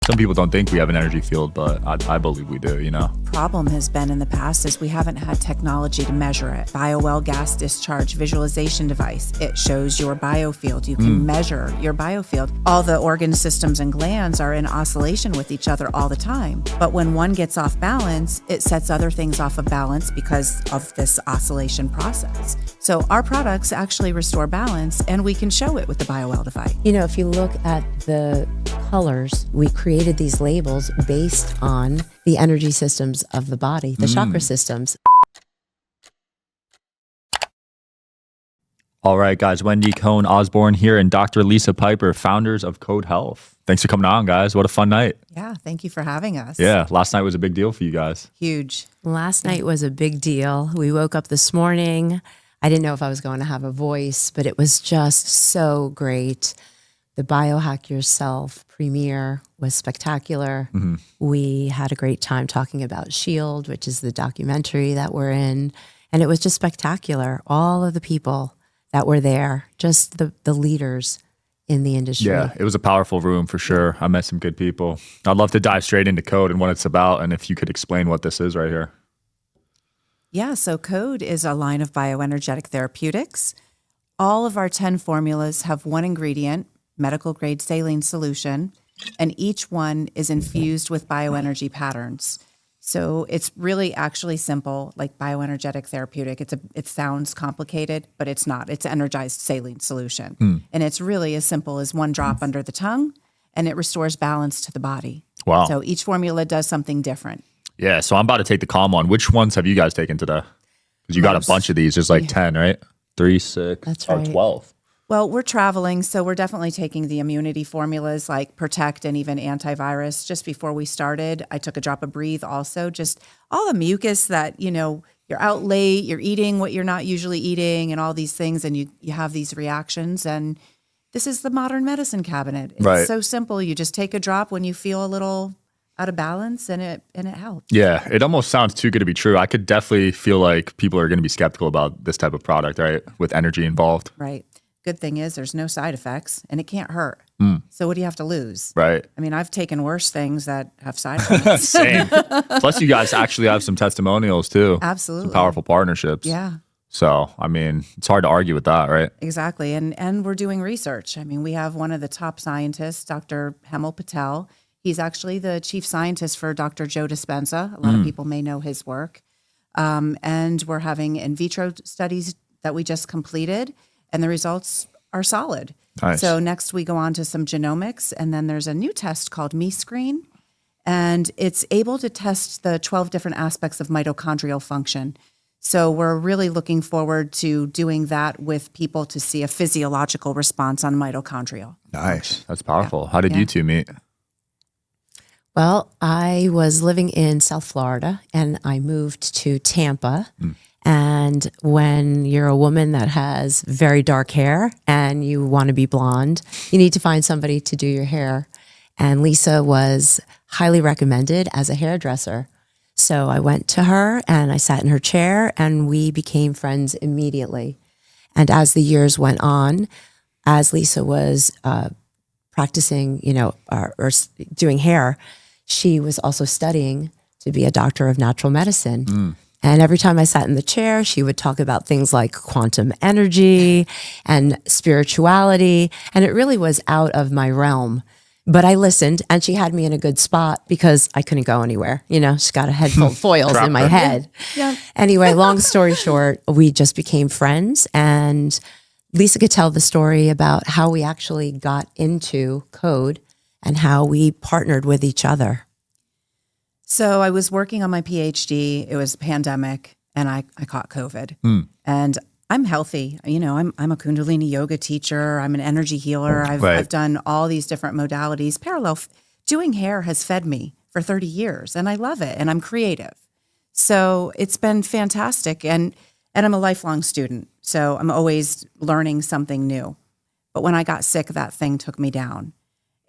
Some people don't think we have an energy field, but I believe we do, you know? Problem has been in the past is we haven't had technology to measure it. BioWell gas discharge visualization device. It shows your biofield. You can measure your biofield. All the organ systems and glands are in oscillation with each other all the time. But when one gets off balance, it sets other things off of balance because of this oscillation process. So our products actually restore balance, and we can show it with the BioWell device. You know, if you look at the colors, we created these labels based on the energy systems of the body, the chakra systems. All right, guys, Wendy Cohn-Osborne here and Dr. Lisa Piper, founders of CodeHealth. Thanks for coming on, guys. What a fun night. Yeah, thank you for having us. Yeah, last night was a big deal for you guys. Huge. Last night was a big deal. We woke up this morning. I didn't know if I was going to have a voice, but it was just so great. The Biohack Yourself premiere was spectacular. We had a great time talking about SHIELD, which is the documentary that we're in. And it was just spectacular. All of the people that were there, just the leaders in the industry. Yeah, it was a powerful room for sure. I met some good people. I'd love to dive straight into Code and what it's about, and if you could explain what this is right here. Yeah, so Code is a line of bioenergetic therapeutics. All of our 10 formulas have one ingredient, medical grade saline solution, and each one is infused with bioenergy patterns. So it's really actually simple, like bioenergetic therapeutic. It sounds complicated, but it's not. It's energized saline solution. And it's really as simple as one drop under the tongue, and it restores balance to the body. Wow. So each formula does something different. Yeah, so I'm about to take the calm one. Which ones have you guys taken today? Because you got a bunch of these. There's like 10, right? 3, 6, That's right. 12. Well, we're traveling, so we're definitely taking the immunity formulas like Protect and even Antivirus. Just before we started, I took a drop of Breathe also, just all the mucus that, you know, you're out late, you're eating what you're not usually eating and all these things, and you have these reactions. And this is the modern medicine cabinet. It's so simple. You just take a drop when you feel a little out of balance, and it helps. Yeah, it almost sounds too good to be true. I could definitely feel like people are going to be skeptical about this type of product, right? With energy involved. Right. Good thing is there's no side effects, and it can't hurt. So what do you have to lose? Right. I mean, I've taken worse things that have side effects. Same. Plus, you guys actually have some testimonials too. Absolutely. Some powerful partnerships. Yeah. So, I mean, it's hard to argue with that, right? Exactly. And we're doing research. I mean, we have one of the top scientists, Dr. Hemal Patel. He's actually the chief scientist for Dr. Joe Dispenza. A lot of people may know his work. And we're having in vitro studies that we just completed, and the results are solid. Nice. So next we go on to some genomics, and then there's a new test called MeScreen, and it's able to test the 12 different aspects of mitochondrial function. So we're really looking forward to doing that with people to see a physiological response on mitochondrial. Nice. That's powerful. How did you two meet? Well, I was living in South Florida and I moved to Tampa. And when you're a woman that has very dark hair and you want to be blonde, you need to find somebody to do your hair. And Lisa was highly recommended as a hairdresser. So I went to her and I sat in her chair and we became friends immediately. And as the years went on, as Lisa was practicing, or doing hair, she was also studying to be a doctor of natural medicine. And every time I sat in the chair, she would talk about things like quantum energy and spirituality. And it really was out of my realm. But I listened, and she had me in a good spot because I couldn't go anywhere. She's got a head full of foils in my head. Yeah. Anyway, long story short, we just became friends. And Lisa could tell the story about how we actually got into Code and how we partnered with each other. So I was working on my PhD. It was a pandemic, and I caught COVID. And I'm healthy. I'm a Kundalini yoga teacher. I'm an energy healer. I've done all these different modalities. Parallel, doing hair has fed me for 30 years, and I love it, and I'm creative. So it's been fantastic, and I'm a lifelong student, so I'm always learning something new. But when I got sick, that thing took me down.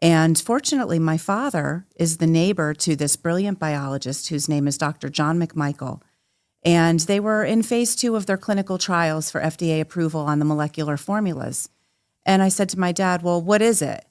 And fortunately, my father is the neighbor to this brilliant biologist whose name is Dr. John McMichael. And they were in phase 2 of their clinical trials for FDA approval on the molecular formulas. And I said to my dad, well, what is it?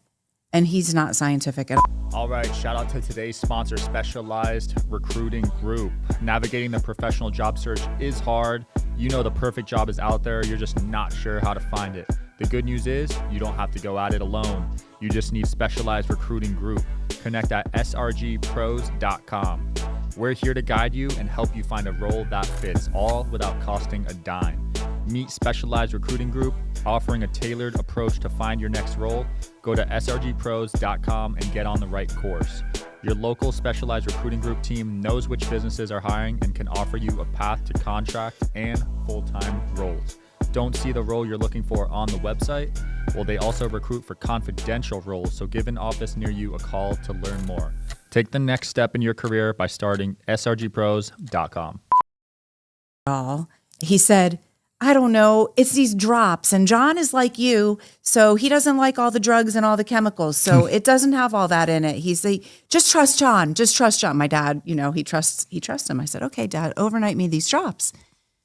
and he's not scientific at all. All right, shout out to today's sponsor, Specialized Recruiting Group. Navigating the professional job search is hard. You know the perfect job is out there, you're just not sure how to find it. The good news is you don't have to go at it alone. You just need Specialized Recruiting Group. Connect at srgpros.com. We're here to guide you and help you find a role that fits, all without costing a dime. Meet Specialized Recruiting Group, offering a tailored approach to find your next role. Go to srgpros.com and get on the right course. Your local Specialized Recruiting Group team knows which businesses are hiring and can offer you a path to contract and full-time roles. Don't see the role you're looking for on the website? Well, they also recruit for confidential roles, so give an office near you a call to learn more. Take the next step in your career by starting srgpros.com. He said, I don't know, it's these drops, and John is like you, so he doesn't like all the drugs and all the chemicals, so it doesn't have all that in it. He's like, just trust John. My dad, he trusts him. I said, okay, Dad, overnight me these drops.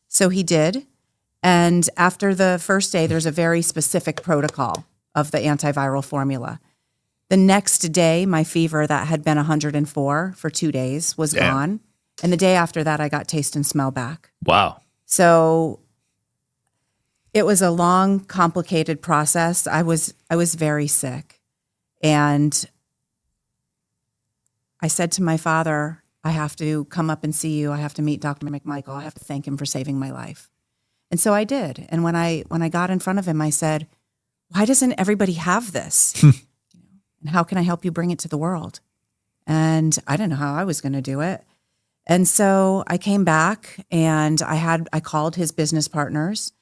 So he did. And after the first day, there's a very specific protocol of the antiviral formula. The next day, my fever that had been 104 for 2 days was gone. And the day after that, I got taste and smell back. Wow. So it was a long, complicated process. I was very sick. And I said to my father, I have to come up and see you. I have to meet Dr. McMichael. I have to thank him for saving my life. And so I did. And when I got in front of him, I said, why doesn't everybody have this? And how can I help you bring it to the world? And I didn't know how I was going to do it. And so I came back and I called his business partners,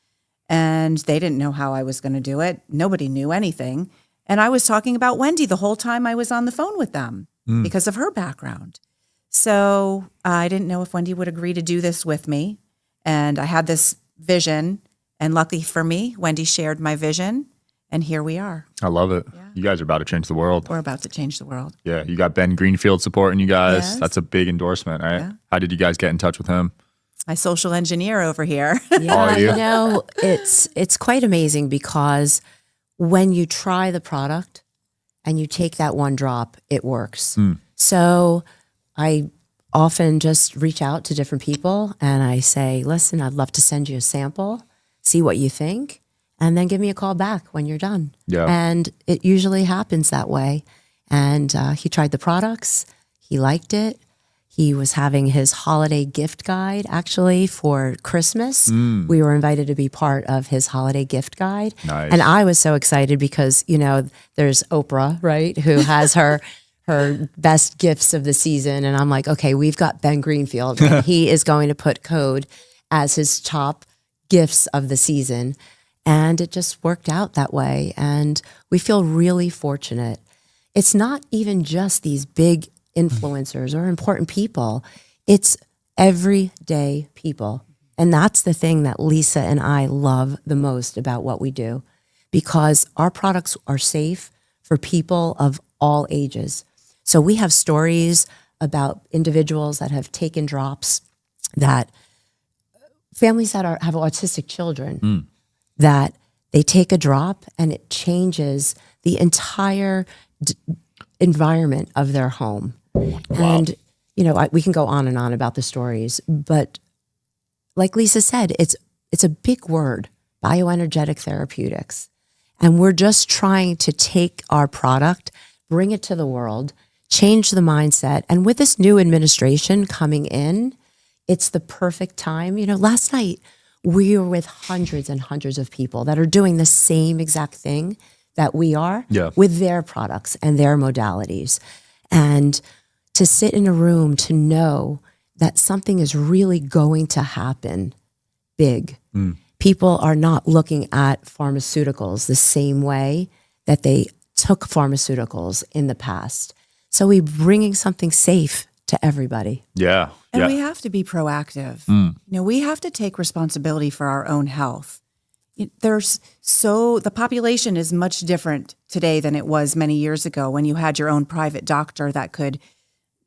and they didn't know how I was going to do it. Nobody knew anything. And I was talking about Wendy the whole time I was on the phone with them because of her background. So I didn't know if Wendy would agree to do this with me. And I had this vision, and lucky for me, Wendy shared my vision, and here we are. I love it. Yeah. You guys are about to change the world. We're about to change the world. Yeah, you got Ben Greenfield supporting you guys. Yes. That's a big endorsement, right? Yeah. How did you guys get in touch with him? I social engineer over here. Yeah, you? It's quite amazing because when you try the product and you take that one drop, it works. So I often just reach out to different people and I say, listen, I'd love to send you a sample, see what you think, and then give me a call back when you're done. Yeah. And it usually happens that way. And he tried the products. He liked it. He was having his holiday gift guide actually for Christmas. We were invited to be part of his holiday gift guide. Nice. And I was so excited because, there's Oprah, right, who has her best gifts of the season. And I'm like, okay, we've got Ben Greenfield. And he is going to put Code as his top gifts of the season. And it just worked out that way. And we feel really fortunate. It's not even just these big influencers or important people. It's everyday people. And that's the thing that Lisa and I love the most about what we do, because our products are safe for people of all ages. So we have stories about individuals that have taken drops, that families that have autistic children, that they take a drop and it changes the entire environment of their home. Wow. And, we can go on and on about the stories, but like Lisa said, it's a big word, bioenergetic therapeutics. And we're just trying to take our product, bring it to the world, change the mindset. And with this new administration coming in, it's the perfect time. Last night we were with hundreds and hundreds of people that are doing the same exact thing that we are with their products and their modalities. And to sit in a room to know that something is really going to happen big. People are not looking at pharmaceuticals the same way that they took pharmaceuticals in the past. So we're bringing something safe to everybody. Yeah. And we have to be proactive. We have to take responsibility for our own health. The population is much different today than it was many years ago when you had your own private doctor that could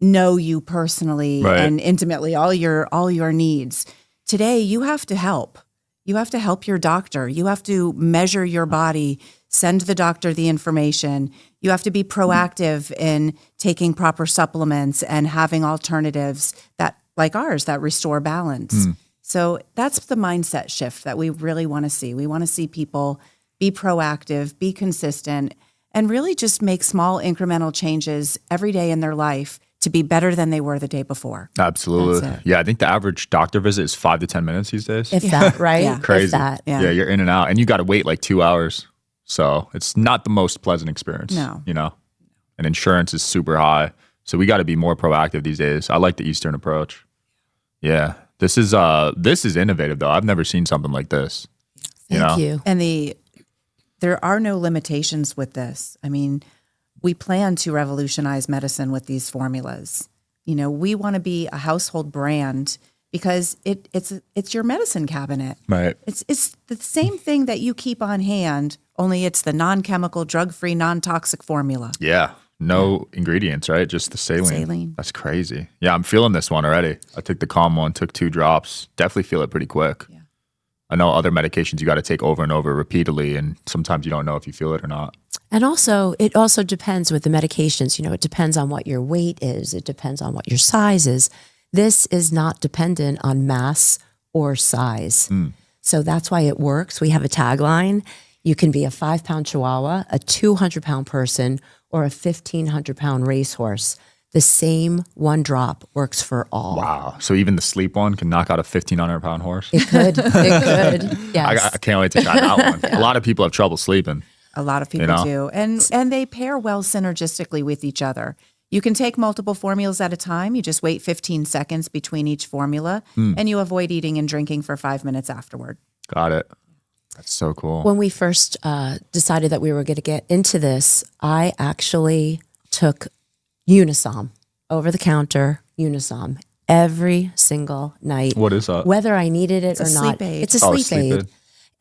know you personally and intimately, all your needs. Today, you have to help. You have to help your doctor. You have to measure your body send the doctor the information. You have to be proactive in taking proper supplements and having alternatives that, like ours, that restore balance. So that's the mindset shift that we really want to see. We want to see people be proactive, be consistent, and really just make small incremental changes every day in their life to be better than they were the day before. Absolutely. Yeah, I think the average doctor visit is 5 to 10 minutes these days. If that, right? Yeah. Crazy. If that. Yeah, you're in and out, and you got to wait like 2 hours. So it's not the most pleasant experience. No. You know, and insurance is super high. So we got to be more proactive these days. I like the Eastern approach. Yeah. This is innovative though. I've never seen something like this. Thank you. And there are no limitations with this. I mean, we plan to revolutionize medicine with these formulas. You know, we want to be a household brand because it's your medicine cabinet. Right. It's the same thing that you keep on hand, only it's the non-chemical, drug-free, non-toxic formula. Yeah. No ingredients, right? Just the saline. Saline. That's crazy. Yeah, I'm feeling this one already. I took the calm one, took 2 drops. Definitely feel it pretty quick. Yeah. I know other medications you got to take over and over repeatedly, and sometimes you don't know if you feel it or not. And also, it also depends with the medications. You know, it depends on what your weight is. It depends on what your size is. This is not dependent on mass or size. So that's why it works. We have a tagline. You can be a 5-pound Chihuahua, a 200-pound person, or a 1,500-pound racehorse. The same one drop works for all. Wow. So even the sleep one can knock out a 1,500-pound horse? It could. It could. Yes. I can't wait to try that one. A lot of people have trouble sleeping. A lot of people do. And they pair well synergistically with each other. You can take multiple formulas at a time. You just wait 15 seconds between each formula, and you avoid eating and drinking for 5 minutes afterward. Got it. That's so cool. When we first decided that we were going to get into this, I actually took Unisom, over-the-counter Unisom, every single night. What is that? Whether I needed it or a not. sleep aid. It's a sleep aid.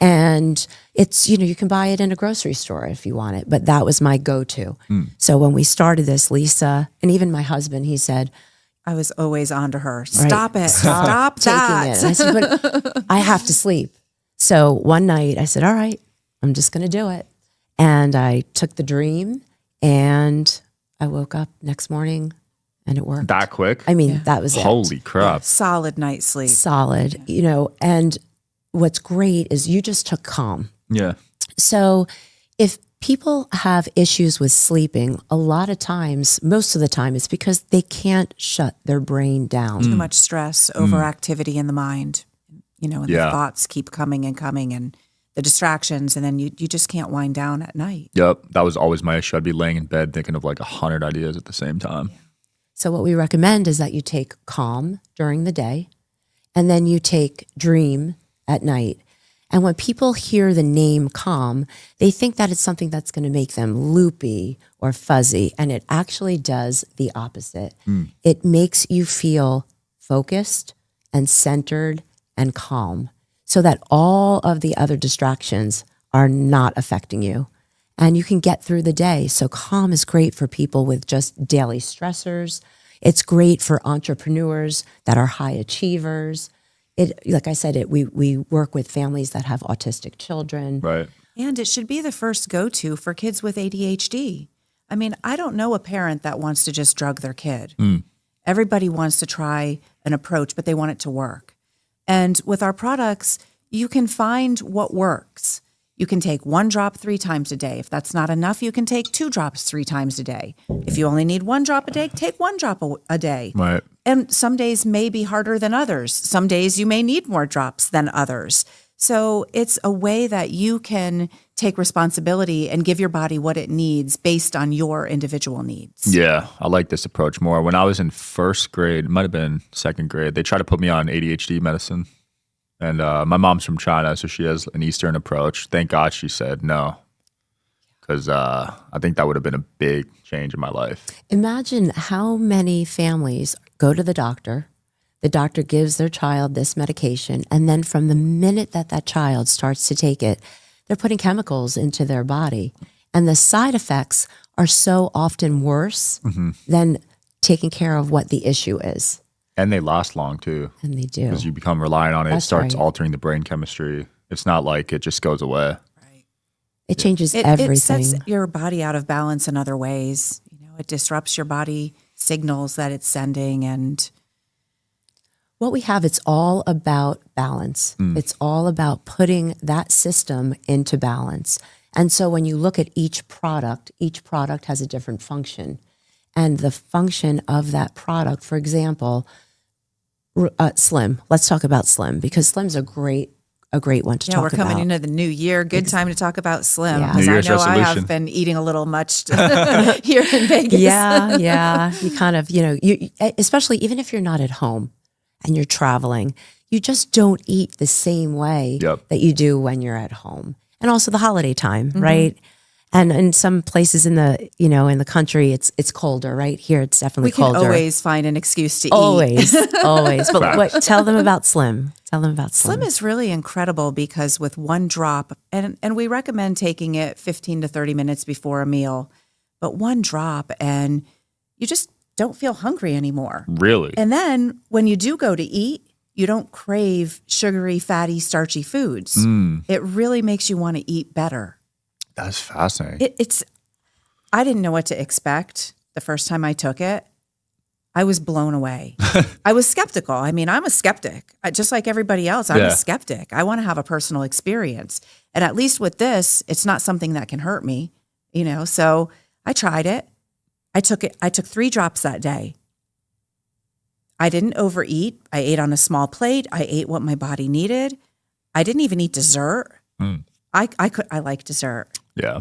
And it's, you know, you can buy it in a grocery store if you want it, but that was my go-to. So when we started this, Lisa, and even my husband, he said, I was always on to her. Stop it. Stop Stop taking that. it. And I said, but I have to sleep. So one night I said, all right, I'm just going to do it. And I took the dream and I woke up next morning and it worked. That quick? I mean, that was it. Holy crap. Solid night's sleep. Solid, you know, and what's great is you just took calm. Yeah. So if people have issues with sleeping, a lot of times, most of the time, it's because they can't shut their brain down. Too much stress, overactivity in the mind, you know, and the thoughts keep coming and the distractions, and then you just can't wind down at night. Yep. That was always my issue. I'd be laying in bed thinking of like 100 ideas at the same time. Yeah. So what we recommend is that you take calm during the day, and then you take dream at night. And when people hear the name calm, they think that it's something that's going to make them loopy or fuzzy. And it actually does the opposite. It makes you feel focused and centered and calm so that all of the other distractions are not affecting you. And you can get through the day. So calm is great for people with just daily stressors. It's great for entrepreneurs that are high achievers. Like I said, we work with families that have autistic children. Right. And it should be the first go-to for kids with ADHD. I mean, I don't know a parent that wants to just drug their kid. Everybody wants to try an approach, but they want it to work. And with our products, you can find what works. You can take 1 drop 3 times a day. If that's not enough, you can take 2 drops 3 times a day. If you only need 1 drop a day, take 1 drop a day. Right. And some days may be harder than others. Some days you may need more drops than others. So it's a way that you can take responsibility and give your body what it needs based on your individual needs. Yeah, I like this approach more. When I was in first grade, it might have been second grade, they tried to put me on ADHD medicine. And my mom's from China, so she has an Eastern approach. Thank God she said no, because I think that would have been a big change in my life. Imagine how many families go to the doctor gives their child this medication, and then from the minute that that child starts to take it, they're putting chemicals into their body. And the side effects are so often worse than taking care of what the issue is. And they last long too. And they do. Because you become reliant on it. That's it starts right. altering the brain chemistry. It's not like it just goes away. Right. It changes It everything. sets your body out of balance in other ways. It disrupts your body signals that it's sending. And what we have, it's all about balance. It's all about putting that system into balance. And so when you look at each product has a different function. And the function of that product, for example, Slim. Let's talk about Slim, because Slim's a great one to talk about. We're coming into the new year. Good time to talk about Slim. Yeah. Because New I Year's know I resolution. have been eating a little much here in Vegas. Yeah. You kind of, you especially even if you're not at home and you're traveling, you just don't eat the same way that you do when you're at home. And also the holiday time, right? And in some places in the, in the country, it's colder, right? Here, it's definitely We can colder. always find an excuse to eat. Always. But tell them about Slim. Tell them about Slim. Slim is really incredible because with one drop, and we recommend taking it 15 to 30 minutes before a meal, but one drop and you just don't feel hungry anymore. Really? And then when you do go to eat, you don't crave sugary, fatty, starchy foods. It really makes you want to eat better. That's fascinating. I didn't know what to expect the first time I took it. I was blown away. I was skeptical. I mean, I'm a skeptic. Just like everybody else, I'm a skeptic. I want to have a personal experience. And at least with this, it's not something that can hurt me, So I tried it. I took 3 drops that day. I didn't overeat. I ate on a small plate. I ate what my body needed. I didn't even eat dessert. I like dessert. Yeah.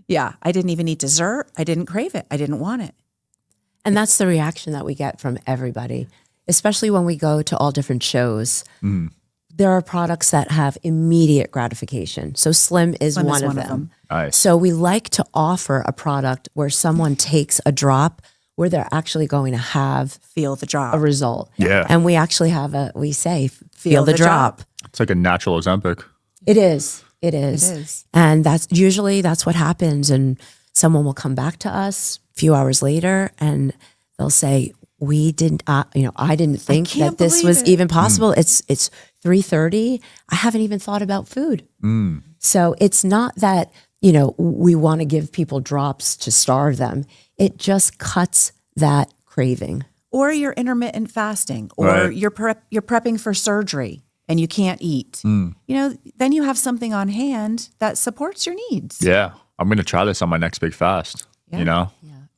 Yeah, I didn't even eat dessert. I didn't crave it. I didn't want it. And that's the reaction that we get from everybody, especially when we go to all different shows. There are products that have immediate gratification. So Slim is one of them. Nice. So we like to offer a product where someone takes a drop where they're actually going to have Feel the drop. a result. Yeah. And we actually have we say, feel the drop. It's like a natural Ozempic. It is. It is. And that's what happens. And someone will come back to us a few hours later and they'll say, I didn't think that this believe was it. even possible. It's 3:30. I haven't even thought about food. So it's not that, we want to give people drops to starve them. It just cuts that craving. Or you're intermittent fasting, or Right. you're prepping for surgery and you can't eat. Then you have something on hand that supports your needs. Yeah. I'm going to try this on my next big fast. Yeah.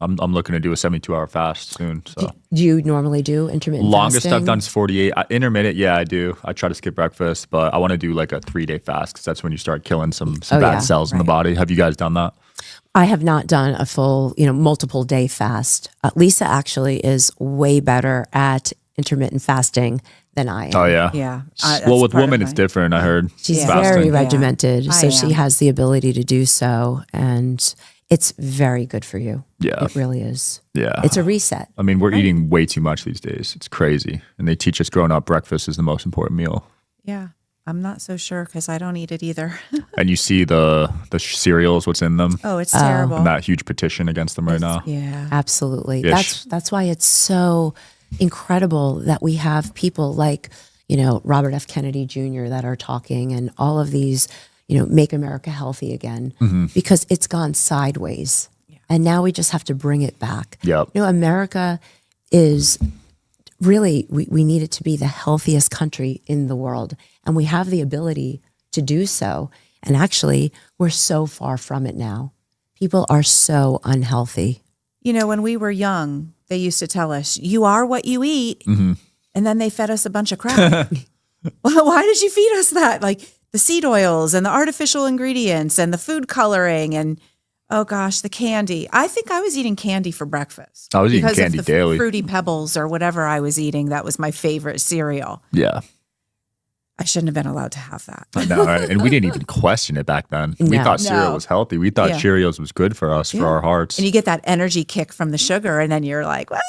I'm looking to do a 72-hour fast soon. So Do you normally do intermittent longest fasting? I've done is 48. Intermittent, yeah, I do. I try to skip breakfast, but I want to do like a 3-day fast because that's when you start killing some bad cells in the body. Have you guys done that? I have not done a full, multiple day fast. Lisa actually is way better at intermittent fasting than I am. Oh yeah. Yeah. Well, with women, it's different. I heard. She's Yeah. very Fasting. regimented, I so she am. has the ability to do so, and it's very good for you. Yeah. It really is. Yeah. It's a reset. I mean, we're eating way too much these days. It's crazy. And they teach us growing up breakfast is the most important meal. Yeah. I'm not so sure because I don't eat it either. And you see the cereals, what's in them, Oh, it's terrible. and that huge petition against them right now. Yeah. Absolutely. Ish. That's why it's so incredible that we have people like, Robert F. Kennedy Jr. that are talking, and all of these, make America healthy again, because it's gone sideways. And now we just have to bring it back. Yep. America is really, we need it to be the healthiest country in the world. And we have the ability to do so. And actually, we're so far from it now. People are so unhealthy. When we were young, they used to tell us, you are what you eat. And then they fed us a bunch of crap. Well, why did you feed us that? Like the seed oils and the artificial ingredients and the food coloring and, oh gosh, the candy. I think I was eating candy for breakfast. I was eating because candy of the daily. Fruity Pebbles or whatever I was eating. That was my favorite cereal. Yeah. I shouldn't have been allowed to have that. I know, right? And we didn't even question it back then. We No. thought cereal No. was healthy. We thought Yeah. Cheerios was good for us, for our hearts. And you get that energy kick from the sugar, and then you're like, "Wow!"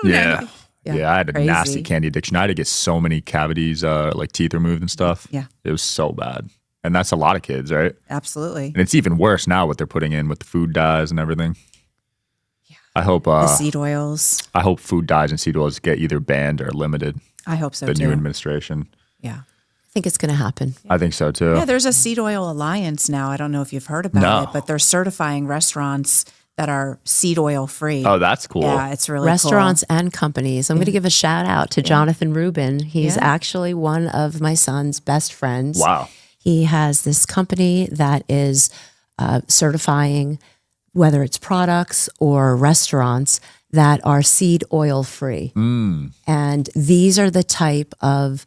Yeah. Yeah, Yeah, I had a crazy. nasty candy addiction. I had to get so many cavities, like teeth removed and stuff. Yeah. It was so bad. And that's a lot of kids, right? Absolutely. And it's even worse now what they're putting in with the food dyes and everything. Yeah. I hope The seed oils. I hope food dyes and seed oils get either banned or limited. I hope so The too. new administration. Yeah. think it's going to happen. I think so too. Yeah, there's a seed oil alliance now. I don't know if you've heard about it, but they're certifying restaurants that are seed oil free. Oh, that's cool. Yeah, it's really Restaurants and companies. I'm going to give a shout out to Jonathan Rubin. He's actually one of my son's best friends. Wow. He has this company that is certifying, whether it's products or restaurants, that are seed oil free. And these are the type of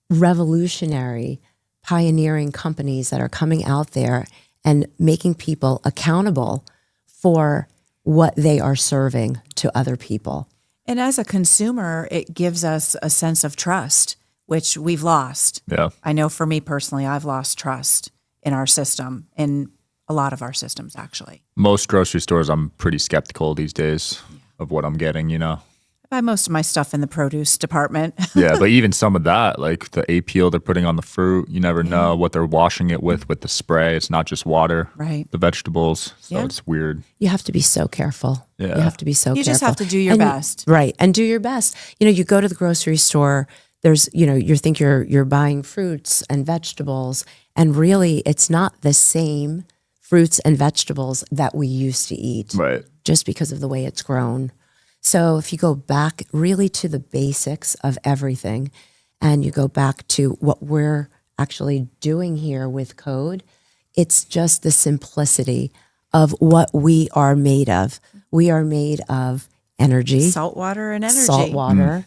revolutionary, pioneering companies that are coming out there and making people accountable for what they are serving to other people. And as a consumer, it gives us a sense of trust, which we've lost. Yeah. I know for me personally, I've lost trust in our system, in a lot of our systems, actually. Most grocery stores, I'm pretty skeptical these days of what I'm getting, you know? I buy most of my stuff in the produce department. Yeah, but even some of that, like the apeel they're putting on the fruit, you never know what they're washing it with the spray. It's not just water. Right. The vegetables. So it's weird. You have to be so careful. Yeah. You have to be so careful. You just have to do your best. Right. And do your best. You know, you go to the grocery store, there's, you know, you think you're buying fruits and vegetables, and really it's not the same fruits and vegetables that we used to eat. Right. Just because of the way it's grown. So if you go back really to the basics of everything, and you go back to what we're actually doing here with Code, it's just the simplicity of what we are made of. We are made of energy, Salt water and energy. salt water,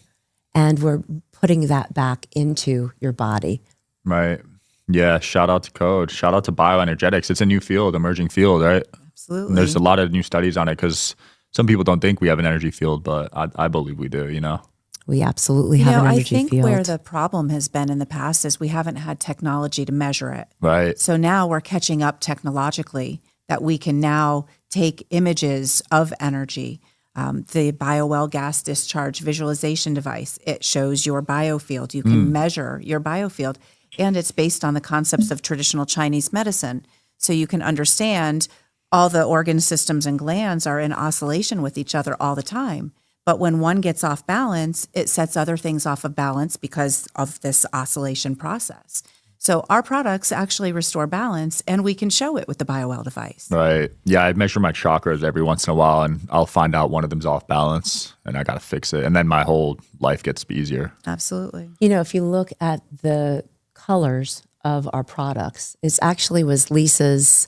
and we're putting that back into your body. Right. Yeah. Shout out to Code. Shout out to bioenergetics. It's a new field, emerging field, right? Absolutely. And there's a lot of new studies on it because some people don't think we have an energy field, but I believe we do, you know? We absolutely have an energy I think field. where the problem has been in the past is we haven't had technology to measure it. Right. So now we're catching up technologically that we can now take images of energy. The BioWell gas discharge visualization device, it shows your biofield. You can measure your biofield, and it's based on the concepts of traditional Chinese medicine. So you can understand all the organ systems and glands are in oscillation with each other all the time. But when one gets off balance, it sets other things off of balance because of this oscillation process. So our products actually restore balance, and we can show it with the BioWell device. Right. Yeah, I measure my chakras every once in a while, and I'll find out one of them's off balance, and I got to fix it. And then my whole life gets easier. Absolutely. You know, if you look at the colors of our products, it actually was Lisa's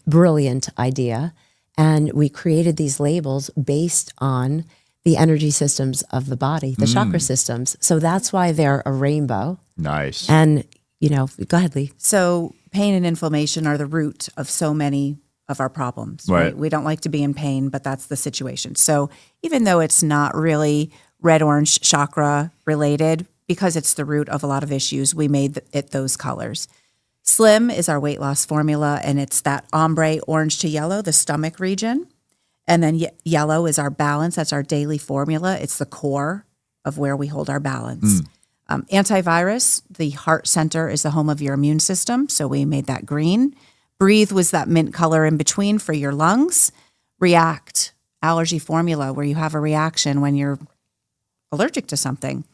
brilliant idea. And we created these labels based on the energy systems of the body, the chakra systems. So that's why they're a rainbow. Nice. And, you know, go ahead, Lee. So pain and inflammation are the root of so many of our problems. Right. We don't like to be in pain, but that's the situation. So even though it's not really red-orange chakra related, because it's the root of a lot of issues, we made it those colors. Slim is our weight loss formula, and it's that ombre orange to yellow, the stomach region. And then yellow is our balance. That's our daily formula. It's the core of where we hold our balance. Antivirus, the heart center, is the home of your immune system. So we made that green. Breathe was that mint color in between for your lungs. React, allergy formula, where you have a reaction when you're allergic to something.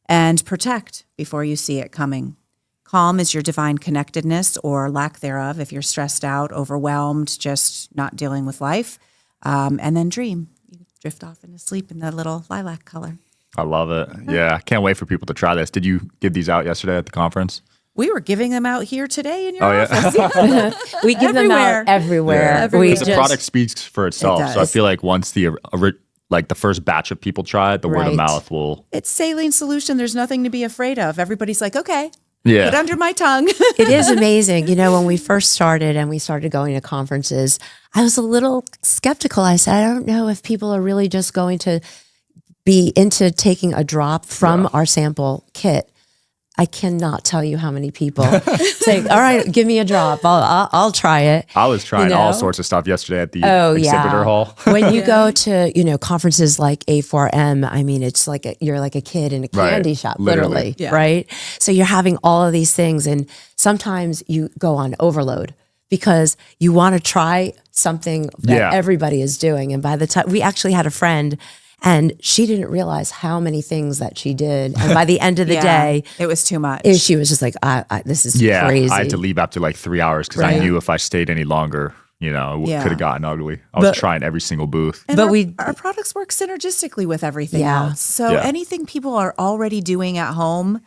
And protect before you see it coming. Calm is your divine connectedness or lack thereof if you're stressed out, overwhelmed, just not dealing with life. And then dream. You drift off into sleep in that little lilac color. I love it. Yeah, I can't wait for people to try this. Did you give these out yesterday at the conference? We were giving them out here today in your Oh, office. yeah. We give them out everywhere. Yeah. We Because the product speaks for itself. It So I does. feel like once the first batch of people try it, the word of Right. mouth will. It's saline solution. There's nothing to be afraid of. Everybody's like, okay, Yeah. get under my tongue. It is amazing. You know, when we first started and we started going to conferences, I was a little skeptical. I said, I don't know if people are really just going to be into taking a drop from our sample kit. I cannot tell you how many people say, all right, give me a drop. I'll try it. I was trying You know? all sorts of stuff yesterday at the Oh, exhibitor yeah. hall. When you go to, conferences like A4M, I mean, it's like you're like a kid in a Right. candy shop, Literally. literally, Yeah. right? So you're having all of these things, and sometimes you go on overload because you want to try something that Yeah. everybody is doing. And by the time we actually had a friend, And she didn't realize how many things that she did. And by the end of the day, it was too much. she was just like, this is Yeah, crazy. I had to leave after like 3 hours because I knew if I stayed any longer, you know, it could have gotten ugly. I was trying every single booth. And our products work synergistically with everything else. So anything people are already doing at home,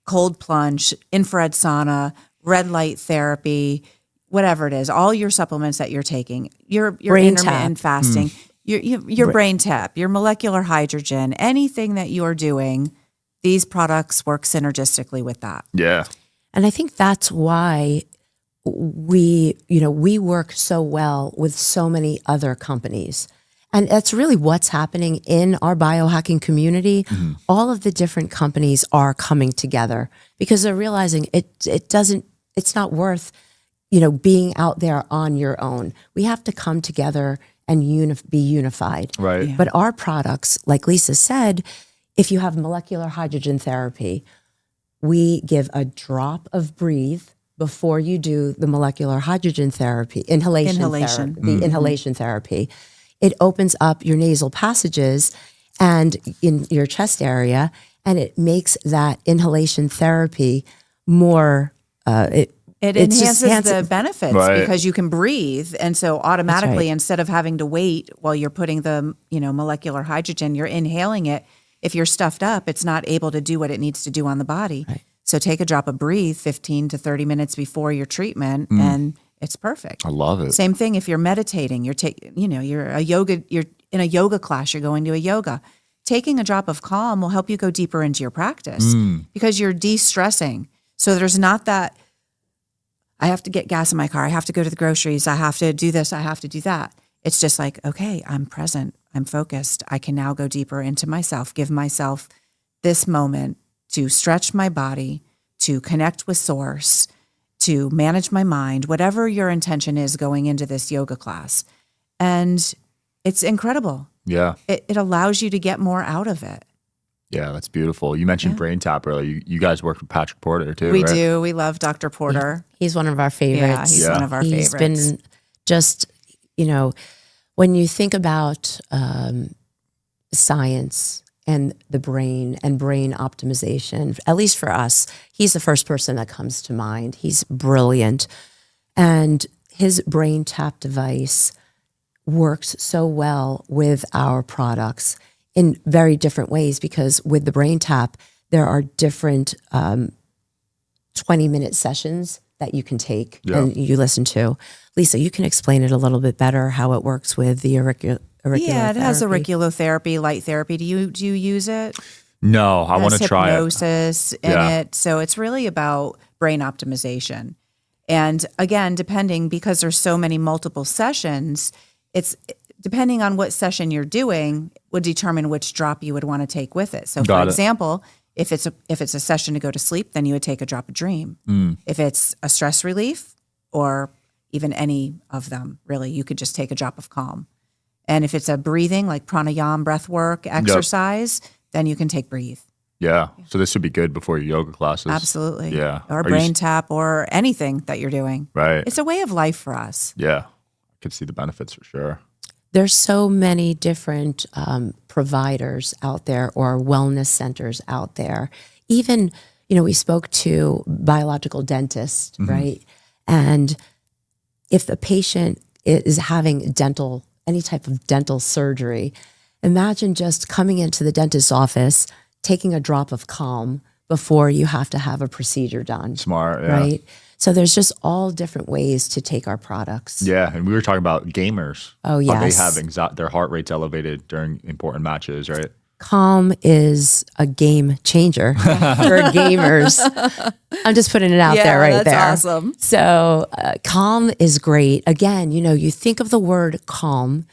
cold plunge, infrared sauna, red light therapy, whatever it is, all your supplements that you're taking, your intermittent fasting, your BrainTap, your molecular hydrogen, anything that you're doing, these products work synergistically with that. Yeah. And I think that's why we work so well with so many other companies. And that's really what's happening in our biohacking community. Mm-hmm. All of the different companies are coming together because they're realizing it's not worth, being out there on your own. We have to come together and be unified. Right. Yeah. But our products, like Lisa said, if you have molecular hydrogen therapy, we give a drop of breathe before you do the molecular hydrogen therapy, inhalation. Therapy. It opens up your nasal passages and in your chest area, and it makes that inhalation therapy more, it enhances the benefits because you can breathe. And so automatically, instead of having to wait while you're putting the, molecular hydrogen, you're inhaling it. If you're stuffed up, it's not able to do what it needs to do on the body. Right. So take a drop of breathe 15 to 30 minutes before your treatment and it's perfect. I love it. Same thing if you're meditating, you're in a yoga class, you're going to a yoga. Taking a drop of calm will help you go deeper into your practice because you're de-stressing. So there's not that I have to get gas in my car, I have to go to the groceries, I have to do this, I have to do that. It's just like, okay, I'm present, I'm focused. I can now go deeper into myself, give myself this moment to stretch my body, to connect with source, to manage my mind, whatever your intention is going into this yoga class. And it's incredible. Yeah. It allows you to get more out of it. Yeah, that's beautiful. You mentioned BrainTap earlier. You guys work with Patrick Porter too, We right? do. We love Dr. Porter. He's one of our favorites. Yeah, he's one of our favorites. He's been just, when you think about science and the brain and brain optimization, at least for us, he's the first person that comes to mind. He's brilliant. And his BrainTap device works so well with our products in very different ways because with the BrainTap, there are different 20-minute sessions that you can take and you listen to. Lisa, you can explain it a little bit better how it works with the auricular Yeah, it therapy. has auriculotherapy, light therapy. Do you use it? No, I want to try it. Hypnosis in it. So it's really about brain optimization. And again, because there's so many multiple sessions, it's depending on what session you're doing would determine which drop you would want to take with it. So for example, if it's a session to go to sleep, then you would take a drop of dream. If it's a stress relief or even any of them, really, you could just take a drop of calm. And if it's a breathing, like pranayama, breath work, exercise, then you can take breathe. Yeah. So this would be good before your yoga classes. Absolutely. Yeah. Or BrainTap or anything that you're doing. Right. It's a way of life for us. Yeah. I could see the benefits for sure. There's so many different providers out there or wellness centers out there. Even, we spoke to biological dentists, right? And if the patient is having any type of dental surgery, imagine just coming into the dentist's office, taking a drop of calm before you have to have a procedure done. Smart, yeah. Right? So there's just all different ways to take our products. Yeah, and we were talking about gamers. Oh, yes. How they have their heart rates elevated during important matches, right? Calm is a game changer for gamers. I'm just putting it out there right there. That's awesome. So calm is great. Again, you think of the word calm,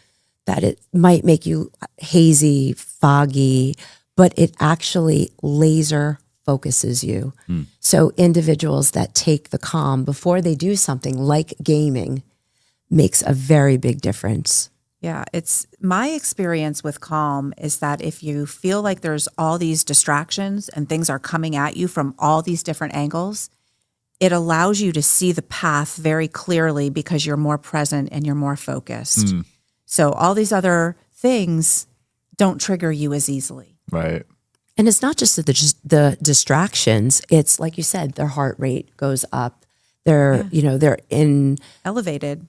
that it might make you hazy, foggy, but it actually laser focuses you. So individuals that take the calm before they do something like gaming makes a very big difference. Yeah, it's my experience with calm is that if you feel like there's all these distractions and things are coming at you from all these different angles, it allows you to see the path very clearly because you're more present and you're more focused. So all these other things don't trigger you as easily. Right. And it's not just the distractions. It's like you said, their heart rate goes up. They're, they're in Elevated.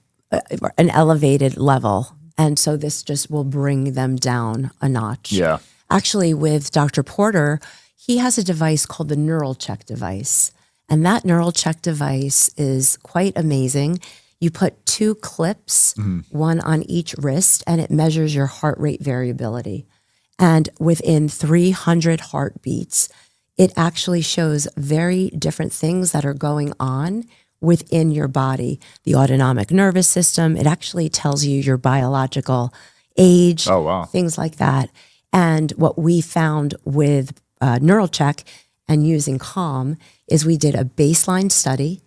an elevated level. And so this just will bring them down a notch. Yeah. Actually, with Dr. Porter, he has a device called the Neural Check device. And that Neural Check device is quite amazing. You put 2 clips, one on each wrist, and it measures your heart rate variability. And within 300 heartbeats, it actually shows very different things that are going on within your body. The autonomic nervous system, it actually tells you your biological age, things like that. And what we found with Neural Check and using Calm is we did a baseline study,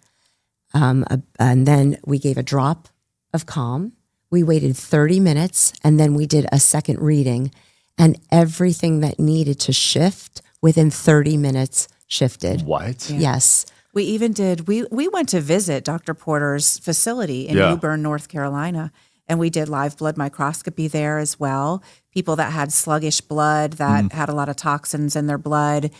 and then we gave a drop of Calm. We waited 30 minutes, and then we did a second reading, and everything that needed to shift within 30 minutes shifted. What? Yeah. Yes. We even did, we went to visit Dr. Porter's facility in New Bern, North Carolina, and we did live blood microscopy there as well. People that had sluggish blood, that had a lot of toxins in their blood,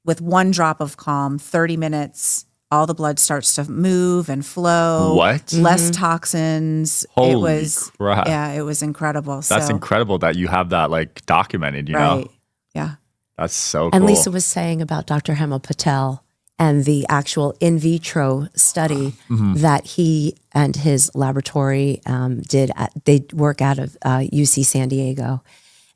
with 1 drop of Calm, 30 minutes, all the blood starts to move and flow. What? Less toxins. Holy crap. Yeah, it was incredible. That's incredible that you have that like documented, you know? Right. Yeah. That's so cool. And Lisa was saying about Dr. Hemal Patel and the actual in vitro study that he and his laboratory did. They work out of UC San Diego.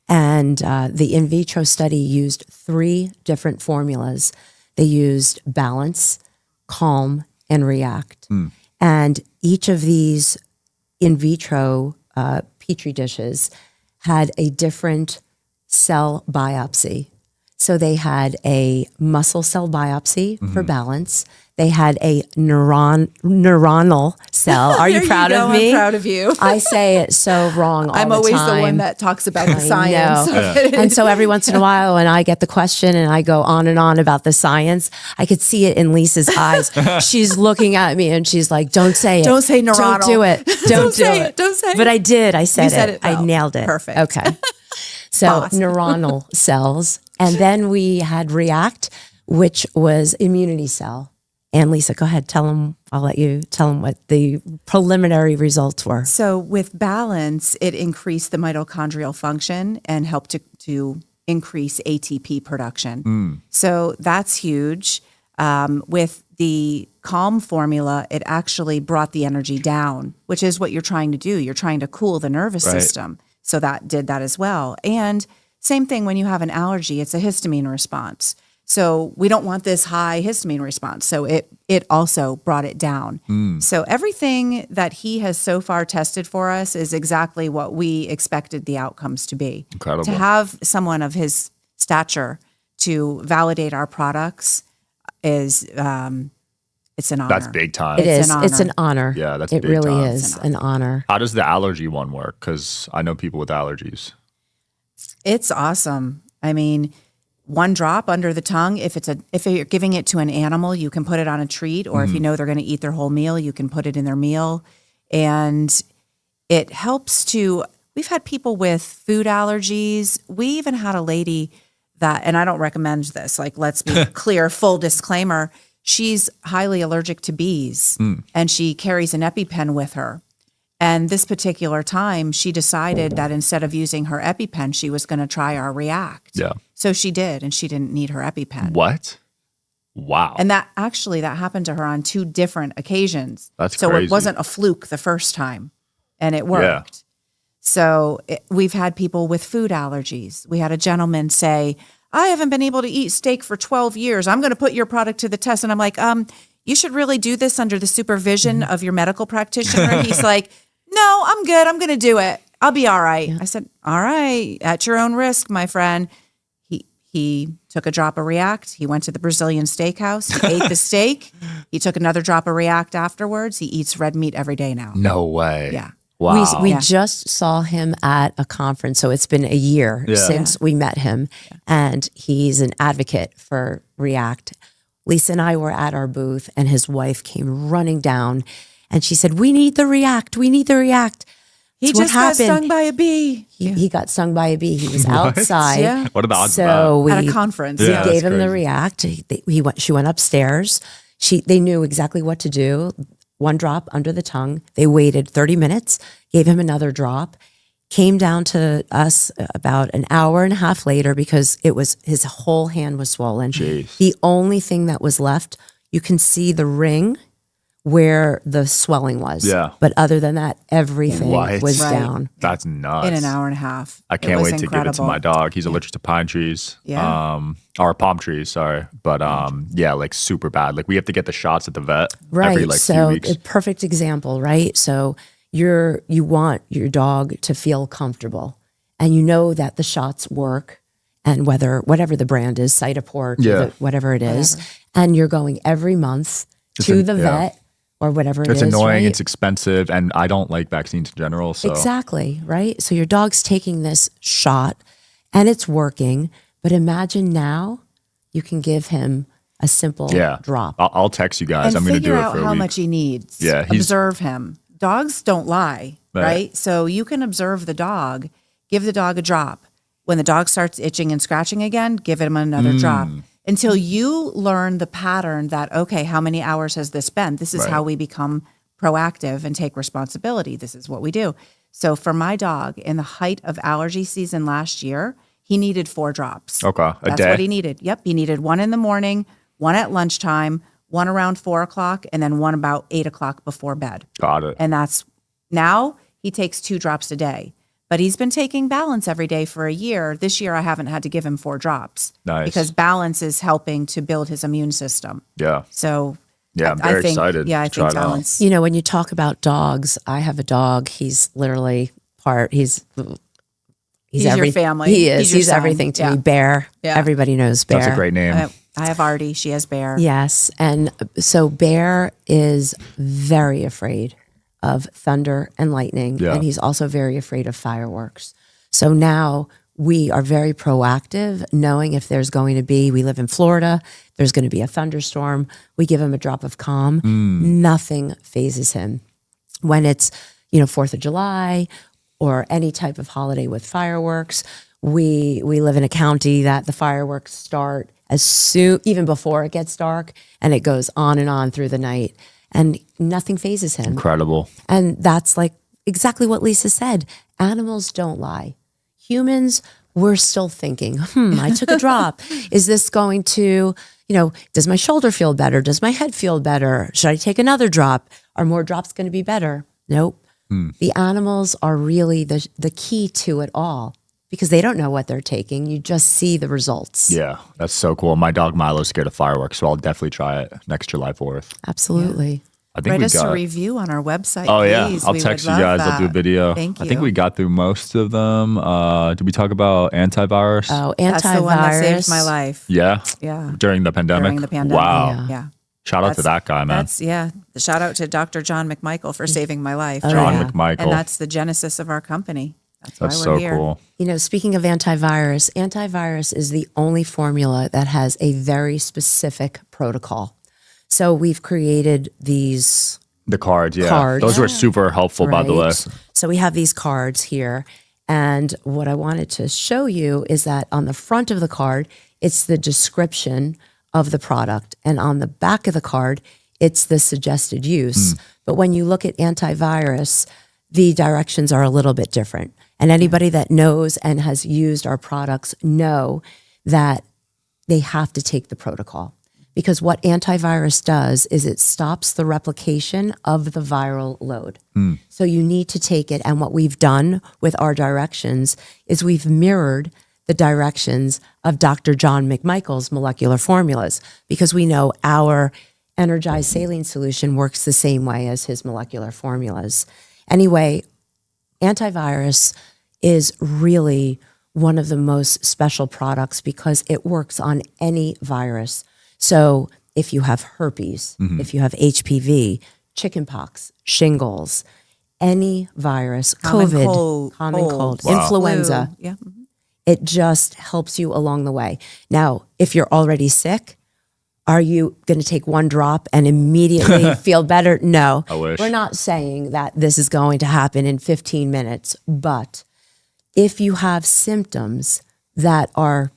And the in vitro study used 3 different formulas. They used balance, calm, and react. And each of these in vitro Petri dishes had a different cell biopsy. So they had a muscle cell biopsy for balance. They had a neuronal cell. Are you proud of me? I'm proud of you. I say it so wrong all the time. I'm always the one that talks about the science. And so every once in a while when I get the question and I go on and on about the science, I could see it in Lisa's eyes. She's looking at me and she's like, don't say it. Don't say neuronal. Don't do it. Don't do it. Don't say it. But I did. I said, said it well. I nailed it. Perfect. Okay. So neuronal cells. And then we had react, which was immunity cell. And Lisa, go ahead. I'll let you tell them what the preliminary results were. So with balance, it increased the mitochondrial function and helped to increase ATP production. So that's huge. With the Calm formula, it actually brought the energy down, which is what you're trying to do. You're trying to cool the nervous system. So that did that as well. And same thing when you have an allergy, it's a histamine response. So we don't want this high histamine response. So it also brought it down. So everything that he has so far tested for us is exactly what we expected the outcomes to be. Incredible. To have someone of his stature to validate our products is it's an honor. That's big time. It is. an honor. It's an honor. Yeah, that's it big really time. is an honor. How does the allergy one work? Because I know people with allergies. It's awesome. I mean, 1 drop under the tongue. If you're giving it to an animal, you can put it on a treat, or if you know they're going to eat their whole meal, you can put it in their meal. And it helps to. We've had people with food allergies. We even had a lady that, and I don't recommend this. Like, let's be clear. Full disclaimer: she's highly allergic to bees, and she carries an EpiPen with her. And this particular time, she decided that instead of using her EpiPen, she was going to try our React. Yeah. So she did, and she didn't need her EpiPen. What? Wow. And that happened to her on 2 different occasions. That's so crazy. it wasn't a fluke the first time, and it worked. Yeah. So we've had people with food allergies. We had a gentleman say, I haven't been able to eat steak for 12 years. I'm going to put your product to the test. And I'm like, you should really do this under the supervision of your medical practitioner. He's like, no, I'm good. I'm going to do it. I'll be all right. Yeah. I said, all right, at your own risk, my friend. He took a drop of React. He went to the Brazilian steakhouse. He ate the steak. He took another drop of React afterwards. He eats red meat every day now. No way. Yeah. Wow. We just saw him at a conference, so it's been a year since we met him, and he's an advocate for React. Lisa and I were at our booth, and his wife came running down, and she said, we need the React. We need the React. He So what just got happened? stung by a bee. He got stung by a bee. He was What? outside. Yeah. What are the odds So of we At a conference. we Yeah, gave that's him the crazy. React. She went upstairs. They knew exactly what to do. 1 drop under the tongue. They waited 30 minutes, gave him another drop, came down to us about an hour and a half later because his whole hand was swollen. Jeez. The only thing that was left, you can see the ring where the swelling was. Yeah. But other than that, everything What? was Right. down. That's nuts. In an hour and a half. I can't was wait to give it to incredible. my dog. He's allergic to pine trees. Yeah. Or palm trees, sorry. But yeah, like super bad. Like we have to get the shots at the vet Right. every like few So weeks. a perfect example, right? So you want your dog to feel comfortable and you know that the shots work and whatever the brand is, Cytoport, Yeah. whatever it is, and you're going every month to the vet or whatever it is. It's annoying, right? it's expensive, and I don't like vaccines in general. So Exactly, right? So your dog's taking this shot and it's working, but imagine now you can give him a simple drop. I'll text you guys. And I'm going to figure do it out for a how week. much he needs. Yeah, Observe him. Dogs don't lie, right? So you can observe the dog, give the dog a drop. When the dog starts itching and scratching again, give him another drop until you learn the pattern that, okay, how many hours has this been? This is how we become proactive and take responsibility. This is what we do. So for my dog, in the height of allergy season last year, he needed 4 drops. Okay, a That's day. what he needed. Yep, he needed 1 in the morning, 1 at lunchtime, 1 around 4 o'clock, and then 1 about 8 o'clock before bed. Got it. And that's now he takes 2 drops a day. But he's been taking balance every day for a year. This year, I haven't had to give him 4 drops. Nice. Because balance is helping to build his immune system. Yeah. So Yeah, I'm I very think, excited. Yeah, I to try think it out. balance. You know, when you talk about dogs, I have a dog. He's literally he's He's your family. He is. He's your He's son. everything to Yeah. me. Bear. Yeah. Everybody knows Bear. That's a great name. I have Artie. She has Bear. Yes. And so Bear is very afraid of thunder and lightning. Yeah. And he's also very afraid of fireworks. So now we are very proactive, knowing if there's going to be, we live in Florida, there's going to be a thunderstorm. We give him a drop of calm. Nothing phases him. When it's, 4th of July or any type of holiday with fireworks, we live in a county that the fireworks start as soon, even before it gets dark, and it goes on and on through the night, and nothing phases him. Incredible. And that's like exactly what Lisa said. Animals don't lie. Humans, we're still thinking, I took a drop. Is this going to, does my shoulder feel better? Does my head feel better? Should I take another drop? Are more drops going to be better? Nope. The animals are really the key to it all because they don't know what they're taking. You just see the results. Yeah, that's so cool. My dog Milo's scared of fireworks, so I'll definitely try it next July 4th. Absolutely. I think Write we us got. a review on our website. Oh yeah, please. I'll We text would you love guys. I'll do a that. video. Thank you. I think we got through most of them. Did we talk about antivirus? Oh, That's the one that saved antivirus. my life. Yeah. Yeah. During the pandemic. During the pandemic. Wow. Yeah. Shout out to that guy, man. That's the shout out to Dr. John McMichael for saving my life. John yeah. McMichael. And that's the genesis of our company. That's That's why so we're here. cool. Speaking of antivirus is the only formula that has a very specific protocol. So we've created these The cards, yeah. Cards. Those were super helpful, by the way. right? So we have these cards here. And what I wanted to show you is that on the front of the card, it's the description of the product. And on the back of the card, it's the suggested use. But when you look at antivirus, the directions are a little bit different. And anybody that knows and has used our products know that they have to take the protocol. Because what antivirus does is it stops the replication of the viral load. So you need to take it. And what we've done with our directions is we've mirrored the directions of Dr. John McMichael's molecular formulas because we know our energized saline solution works the same way as his molecular formulas. Anyway, antivirus is really one of the most special products because it works on any virus. So if you have herpes, if you have HPV, chickenpox, shingles, any virus, Common COVID, cold, common cold, Wow. influenza, Flu. Yeah. it just helps you along the way. Now, if you're already sick, are you going to take one drop and immediately feel better? No. I wish. We're not saying that this is going to happen in 15 minutes, but if you have symptoms that are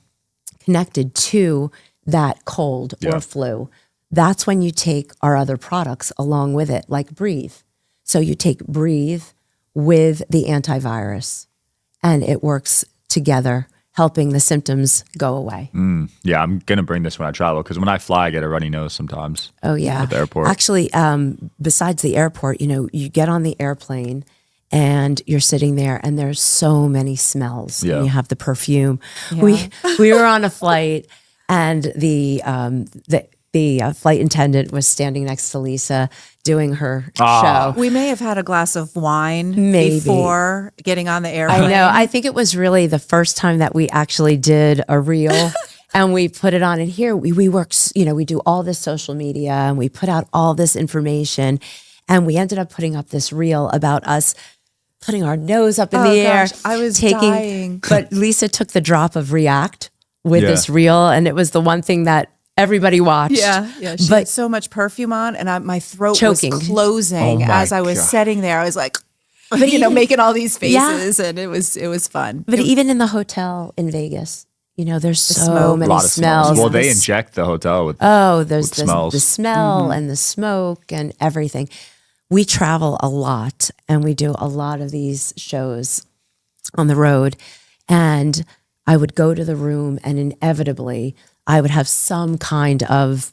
connected to that cold or flu, that's when you take our other products along with it, like Breathe. So you take Breathe with the antivirus, and it works together, helping the symptoms go away. Yeah, I'm going to bring this when I travel because when I fly, I get a runny nose sometimes. Oh, yeah. At the airport. Actually, besides the airport, you get on the airplane and you're sitting there and there's so many smells. Yeah. And you have the perfume. Yeah. We were on a flight and the flight attendant was standing next to Lisa doing her show. We may have had a glass of wine Maybe. before getting on the airplane. I know. I think it was really the first time that we actually did a reel and we put it on. And here we work, we do all this social media and we put out all this information. And we ended up putting up this reel about us putting our nose up in the air. I was dying. But Lisa took the drop of React with this reel. And it was the one thing that everybody watched. Yeah. She had so much perfume on, and my throat Choking. was closing as I was sitting there. I was like, making all these faces, and it was fun. But even in the hotel in Vegas, there's so smoke. many A lot of smells. Well, they inject the hotel with There's with smells. the smell and the smoke and everything. We travel a lot and we do a lot of these shows on the road. And I would go to the room and inevitably I would have some kind of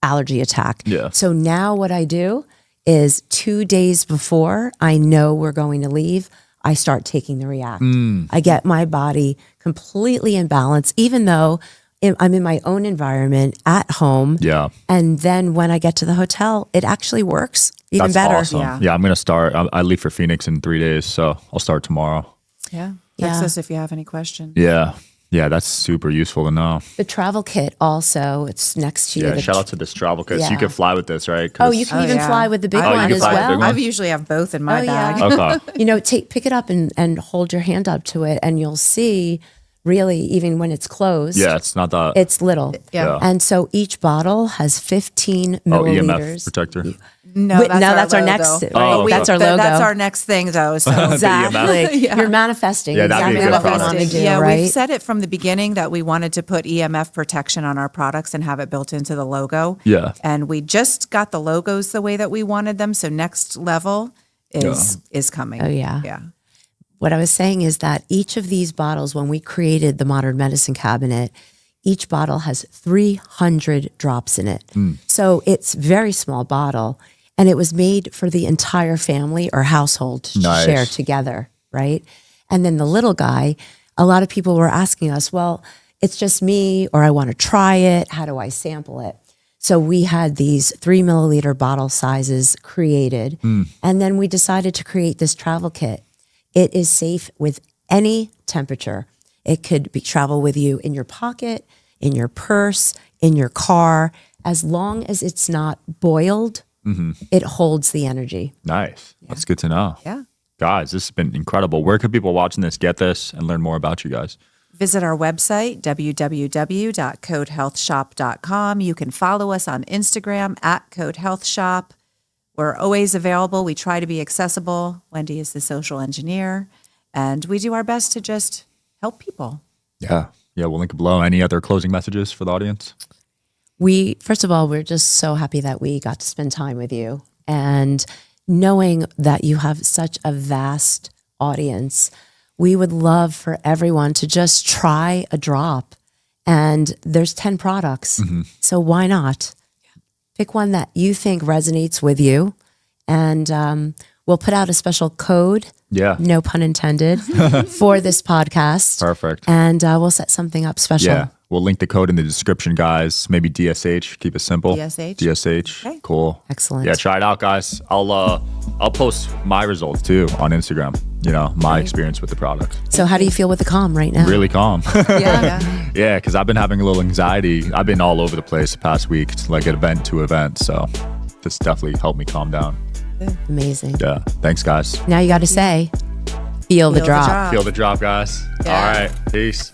allergy attack. Yeah. So now what I do is 2 days before I know we're going to leave, I start taking the React. I get my body completely in balance, even though I'm in my own environment at home. Yeah. And then when I get to the hotel, it actually works even That's better. awesome. Yeah, I'm going to start. I leave for Phoenix in 3 days, so I'll start tomorrow. Yeah. Text Yeah. us if you have any questions. Yeah. Yeah, that's super useful to know. The travel kit also, it's next to you. Yeah, The shout out to this travel kit. So Yeah. you can fly with this, right? Oh, you can even fly with the big Oh, you one can as fly with the big well. one? I usually have both in my Oh, yeah. bag. Okay. Pick it up and hold your hand up to it, and you'll see really, even when it's closed, Yeah, it's not that. it's little. Yeah. And so each bottle has 15 EMF milliliters. protector. No, Wait, that's no, our that's our logo. next- right, Oh, that's our logo. That's our next thing, though. So Exactly. Yeah. You're manifesting Yeah, that'd be exactly a good what we product. want to do, yeah, right? we've said it from the beginning that we wanted to put EMF protection on our products and have it built into the logo. Yeah. And we just got the logos the way that we wanted them. So next level is coming. Oh, yeah. Yeah. What I was saying is that each of these bottles, when we created the modern medicine cabinet, each bottle has 300 drops in it. So it's a very small bottle, and it was made for the entire family or household to Nice. share together, right? And then the little guy, a lot of people were asking us, well, it's just me, or I want to try it. How do I sample it? So we had these 3 milliliter bottle sizes created, and then we decided to create this travel kit. It is safe with any temperature. It could be travel with you in your pocket, in your purse, in your car. As long as it's not boiled, it holds the energy. Nice. That's good to know. Yeah. Guys, this has been incredible. Where could people watching this get this and learn more about you guys? Visit our website, www.codehealthshop.com. You can follow us on Instagram at CodeHealthShop. We're always available. We try to be accessible. Wendy is the social engineer, and we do our best to just help people. Yeah. Yeah, we'll link it below. Any other closing messages for the audience? First of all, we're just so happy that we got to spend time with you, and knowing that you have such a vast audience, we would love for everyone to just try a drop. And there's 10 products. So why not? Pick one that you think resonates with you. And we'll put out a special code, Yeah. no pun intended, for this podcast. Perfect. And we'll set something up special. Yeah. We'll link the code in the description, guys. Maybe DSH. Keep it simple. DSH? DSH. Okay. Cool. Excellent. Yeah, try it out, guys. I'll post my results too on Instagram. My experience with the product. So how do you feel with the calm right now? Really calm. Yeah. Yeah, because I've been having a little anxiety. I've been all over the place the past week, like event to event. So this definitely helped me calm down. Amazing. Yeah. Thanks, guys. Now you got to say, feel the drop. Feel the drop, guys. Yeah. All right. Peace.